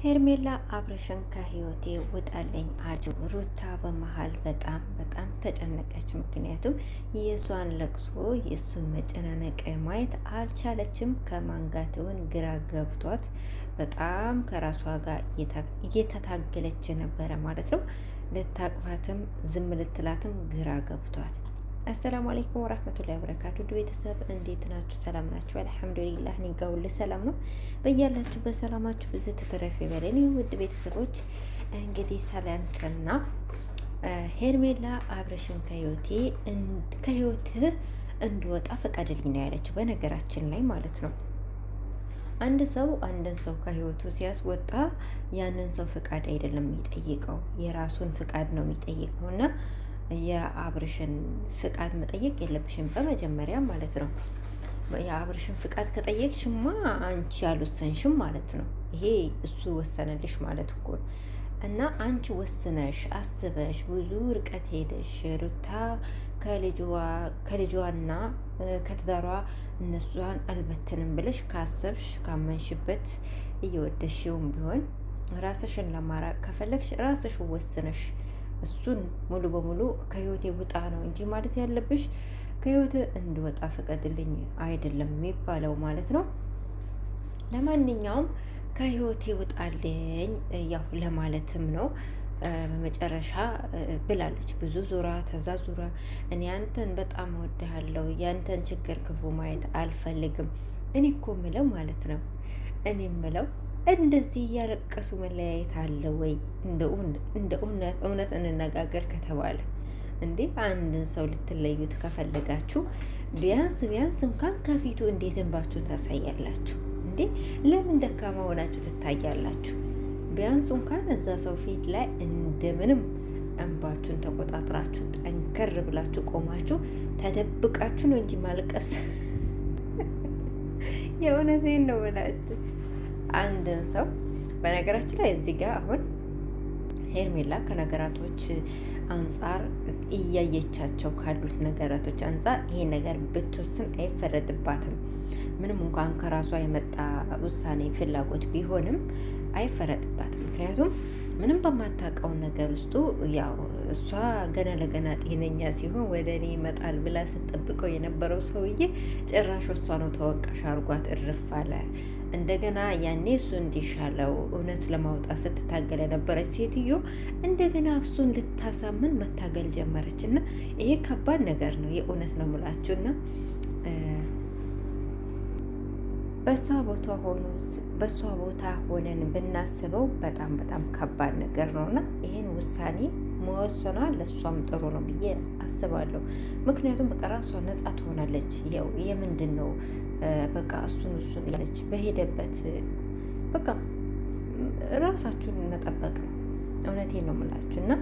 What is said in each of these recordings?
ሄርሜላ አብርሽን ከህይወቴ ውጣልኝ አጅብ። ሩታ በመሀል በጣም ተጨነቀች። ምክንያቱም የእሷን ለቅሶ የእሱን መጨናነቅ ማየት አልቻለችም። ከማንጋትውን ግራ ገብቷት በጣም ከራሷ ጋር እየተታገለች ነበረ ማለት ነው። ልታቅፋትም ዝም ልትላትም ግራ ገብቷት። አሰላሙ አለይኩም ወራህመቱላሂ ወበረካቱ። ቤተሰብ እንዴት ናችሁ? ሰላም ናችሁ? አልሐምዱሊላህ እኔ ጋር ሁሉ ሰላም ነው። በያላችሁ በሰላማችሁ ብዙ ተተረፈ ይበለን። ውድ ቤተሰቦች እንግዲህ ሰላንተና ሄርሜላ አብርሽን ከህይወትህ እንድወጣ ፈቃድልኝ ነው ያለችው። በነገራችን ላይ ማለት ነው አንድን ሰው ከህይወቱ ሲያስወጣ ያንን ሰው ፍቃድ አይደለም የሚጠይቀው፣ የራሱን ፍቃድ ነው የሚጠይቀው እና የአብርሽን ፍቃድ መጠየቅ የለብሽም በመጀመሪያ ማለት ነው። የአብርሽን ፍቃድ ከጠየቅሽማ አንቺ ያልወሰንሽም ማለት ነው። ይሄ እሱ ወሰነልሽ ማለት እኮ እና አንቺ ወስነሽ አስበሽ ብዙ ርቀት ሄደሽ ሩታ ከልጇና ከትዳሯ እነሷን አልበትንም ብለሽ ካሰብሽ ካመንሽበት እየወደሽውም ቢሆን ራስሽን ለማራቅ ከፈለግሽ ራስሽ ወስነሽ እሱን ሙሉ በሙሉ ከህይወቴ ውጣ ነው እንጂ ማለት ያለብሽ ከህይወት እንድወጣ ፈቀድልኝ አይደለም የሚባለው ማለት ነው። ለማንኛውም ከህይወቴ ውጣልኝ ያው ለማለትም ነው። በመጨረሻ ብላለች። ብዙ ዙራ ተዛዙራ እኔ አንተን በጣም እወድሃለሁ፣ ያንተን ችግር ክፉ ማየት አልፈልግም። እኔ እኮ ምለው ማለት ነው እንደዚህ እያለቀሱ መለያየት አለ ወይ? እንደ እውነት እንነጋገር ከተባለ እንዴ አንድን ሰው ልትለዩት ከፈለጋችሁ ቢያንስ እንኳን ከፊቱ እንዴት እንባችሁን ታሳያላችሁ እንዴ? ለምን ደካማ ሆናችሁ ትታያላችሁ? ቢያንስ እንኳን እዛ ሰው ፊት ላይ እንደምንም እንባችሁን ተቆጣጥራችሁ ጠንከር ብላችሁ ቆማችሁ ተደብቃችሁ ነው እንጂ ማልቀስ የእውነቴን ነው ብላችሁ አንድን ሰው በነገራችን ላይ እዚህ ጋር አሁን ሄርሜላ ከነገራቶች አንጻር እያየቻቸው ካሉት ነገራቶች አንጻር ይሄ ነገር ብትወስን አይፈረድባትም። ምንም እንኳን ከራሷ የመጣ ውሳኔ ፍላጎት ቢሆንም አይፈረድባትም። ምክንያቱም ምንም በማታውቀው ነገር ውስጡ ያው እሷ ገና ለገና ጤነኛ ሲሆን ወደ እኔ ይመጣል ብላ ስትጠብቀው የነበረው ሰውዬ ጭራሽ እሷ ነው ተወቃሽ አርጓት እርፍ አለ። እንደገና ያኔ እሱ እንዲሻለው እውነት ለማውጣት ስትታገል የነበረች ሴትዮ እንደገና እሱን ልታሳምን መታገል ጀመረች እና ይሄ ከባድ ነገር ነው። የእውነት ነው የምላችሁ እና በሷ ቦታ ሆነን ብናስበው በጣም ከባድ ነገር ነው እና ይሄን ውሳኔ መወሰኗ ለእሷም ጥሩ ነው ብዬ አስባለሁ። ምክንያቱም በቃ ራሷ ነጻ ትሆናለች። ያው የምንድን ነው በቃ እሱን ያለች በሄደበት በቃ ራሳችሁን መጠበቅ ነው። እውነቴን ነው የምላችሁ እና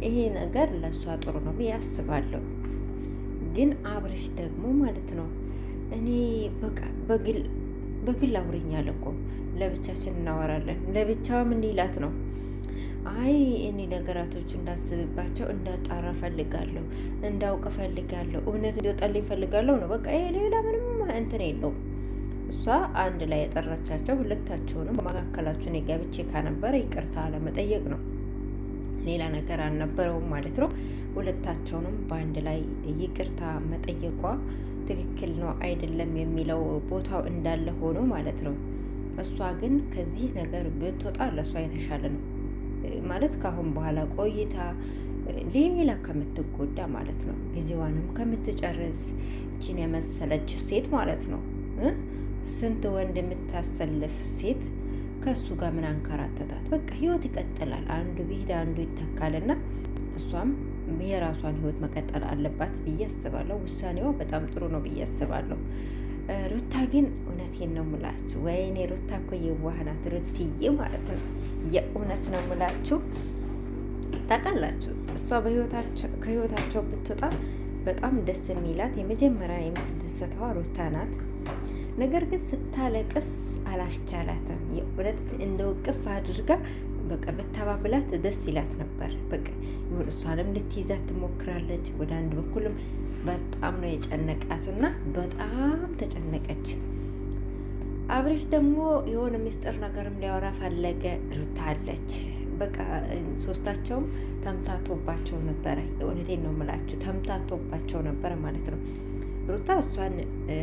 ይሄ ነገር ለእሷ ጥሩ ነው ብዬ አስባለሁ። ግን አብርሽ ደግሞ ማለት ነው እኔ በቃ በግል አውሪኛል እኮ ለብቻችን እናወራለን። ለብቻው ምን ሊላት ነው? አይ እኔ ነገራቶች እንዳስብባቸው እንዳጣራ ፈልጋለሁ፣ እንዳውቅ ፈልጋለሁ፣ እውነት እንዲወጣልኝ ፈልጋለሁ ነው በቃ። ይሄ ሌላ ምንም እንትን የለውም። እሷ አንድ ላይ የጠራቻቸው ሁለታቸውንም በመካከላችሁ እኔ ገብቼ ካነበረ ይቅርታ ለመጠየቅ ነው። ሌላ ነገር አልነበረውም ማለት ነው። ሁለታቸውንም በአንድ ላይ ይቅርታ መጠየቋ ትክክል ነው አይደለም የሚለው ቦታው እንዳለ ሆኖ ማለት ነው። እሷ ግን ከዚህ ነገር ብትወጣ ለእሷ የተሻለ ነው ማለት ካሁን በኋላ ቆይታ ሌላ ከምትጎዳ ማለት ነው። ጊዜዋንም ከምትጨርስ እችን የመሰለች ሴት ማለት ነው ስንት ወንድ የምታሰልፍ ሴት ከሱ ጋር ምን አንከራተታት? በቃ ህይወት ይቀጥላል። አንዱ ቢሄድ አንዱ ይተካልና እሷም የራሷን ህይወት መቀጠል አለባት ብዬ አስባለሁ። ውሳኔዋ በጣም ጥሩ ነው ብዬ አስባለሁ። ሩታ ግን እውነቴን ነው ምላችሁ፣ ወይኔ ሩታ እኮ የዋህ ናት ሩትዬ ማለት ነው። የእውነት ነው ምላችሁ። ታውቃላችሁ እሷ ከህይወታቸው ብትወጣ በጣም ደስ የሚላት የመጀመሪያ የምትደሰተዋ ሩታ ናት። ነገር ግን ስታለቅስ አላስቻላትም። የእውነት እንደው ቅፍ አድርጋ በቃ ብታባብላት ደስ ይላት ነበር። በቃ ይሁን እሷንም ልትይዛት ትሞክራለች። ወደ አንድ በኩልም በጣም ነው የጨነቃትና በጣም ተጨነቀች። አብርሽ ደግሞ የሆነ ምስጢር ነገርም ሊያወራ ፈለገ። ሩታ አለች። በቃ ሶስታቸውም ተምታቶባቸው ነበረ። የእውነቴን ነው የምላችሁ፣ ተምታቶባቸው ነበረ ማለት ነው። ሩታ እሷን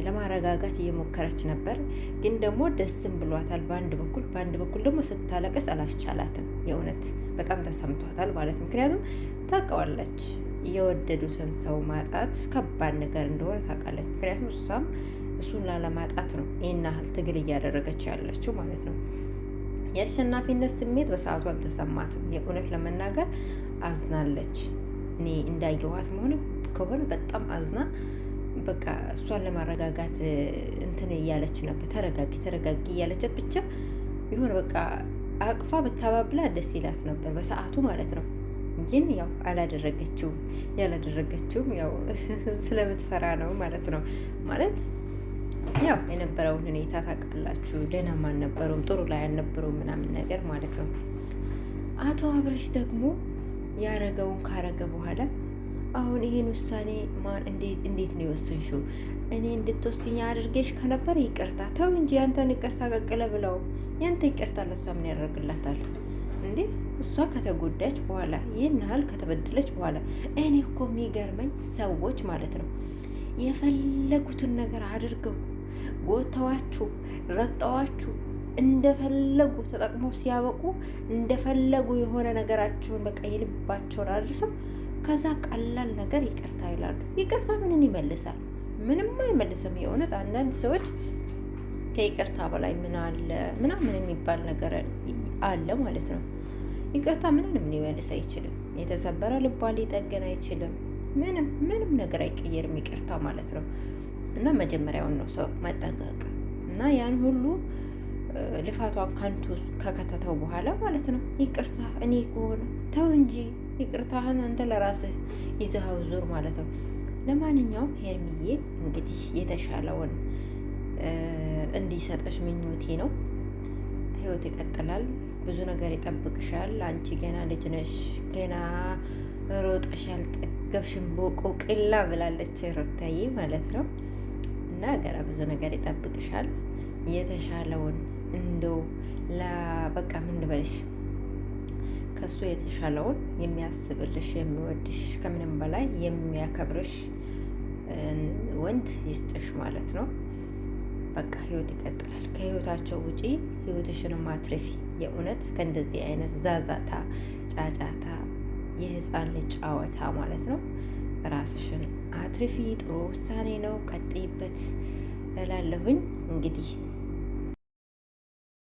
ለማረጋጋት እየሞከረች ነበር፣ ግን ደግሞ ደስም ብሏታል በአንድ በኩል ደግሞ ስታለቅስ አላስቻላትም። የእውነት በጣም ተሰምቷታል ማለት ነው። ምክንያቱም ታውቀዋለች የወደዱትን ሰው ማጣት ከባድ ነገር እንደሆነ ታውቃለች። ምክንያቱም እሱን ላለማጣት ነው ይህን ያህል ትግል እያደረገች ያለችው ማለት ነው። የአሸናፊነት ስሜት በሰዓቱ አልተሰማትም። የእውነት ለመናገር አዝናለች። እኔ እንዳየኋት ከሆነ በጣም አዝና በቃ እሷን ለማረጋጋት እንትን እያለች ነበር። ተረጋጊ እያለቻት ብቻ የሆነ በቃ አቅፋ ብታባብላ ደስ ይላት ነበር በሰዓቱ ማለት ነው። ግን ያው ያላደረገችውም ያው ስለምትፈራ ነው ማለት ነው። ማለት ያው የነበረውን ሁኔታ ታውቃላችሁ። ደህናም አልነበሩም፣ ጥሩ ላይ አልነበሩም ምናምን ነገር ማለት ነው። አቶ አብርሽ ደግሞ ያረገውን ካረገ በኋላ አሁን ይህን ውሳኔ እንዴት ነው የወሰንሽው? እኔ እንድትወስኝ አድርጌሽ ከነበር ይቅርታ ተው እንጂ ያንተን ይቅርታ ቀቅለ ብለው ያንተ ይቅርታ ለሷ ምን ያደርግላታል እንዴ? እሷ ከተጎዳች በኋላ ይህን ያህል ከተበደለች በኋላ እኔ እኮ የሚገርመኝ ሰዎች ማለት ነው የፈለጉትን ነገር አድርገው ጎተዋችሁ ረግጠዋችሁ እንደፈለጉ ተጠቅመው ሲያበቁ እንደፈለጉ የሆነ ነገራቸውን በቃ የልባቸውን አድርሰው ከዛ ቀላል ነገር ይቅርታ ይላሉ። ይቅርታ ምንን ይመልሳል? ምንም አይመልስም። የእውነት አንዳንድ ሰዎች ከይቅርታ በላይ ምን አለ ምናምን የሚባል ነገር አለ ማለት ነው። ይቅርታ ምንም ሊመልስ አይችልም። የተሰበረ ልቧን ሊጠገን አይችልም። ምንም ነገር አይቀየርም ይቅርታ ማለት ነው። እና መጀመሪያውን ነው ሰው መጠንቀቅ እና ያን ሁሉ ልፋቷን ከንቱ ከከተተው በኋላ ማለት ነው ይቅርታ እኔ ከሆነ ተው እንጂ ይቅርታህን አንተ ለራስህ ይዘኸው ዙር ማለት ነው። ለማንኛውም ሄርሚዬ እንግዲህ የተሻለውን እንዲሰጠሽ ምኞቴ ነው። ህይወት ይቀጥላል። ብዙ ነገር ይጠብቅሻል። አንቺ ገና ልጅ ነሽ። ገና ሮጠሻል ጠገብሽን ቦቆቅላ ብላለች ሩታዬ ማለት ነው። እና ገና ብዙ ነገር ይጠብቅሻል። የተሻለውን እንደው በቃ ምን ልበልሽ ከሱ የተሻለውን የሚያስብልሽ የሚወድሽ ከምንም በላይ የሚያከብርሽ ወንድ ይስጥሽ ማለት ነው። በቃ ህይወት ይቀጥላል። ከህይወታቸው ውጪ ህይወትሽንም አትርፊ። የእውነት ከእንደዚህ አይነት ዛዛታ፣ ጫጫታ፣ የህፃን ልጅ ጫወታ ማለት ነው ራስሽን አትርፊ። ጥሩ ውሳኔ ነው፣ ቀጥይበት እላለሁኝ። እንግዲህ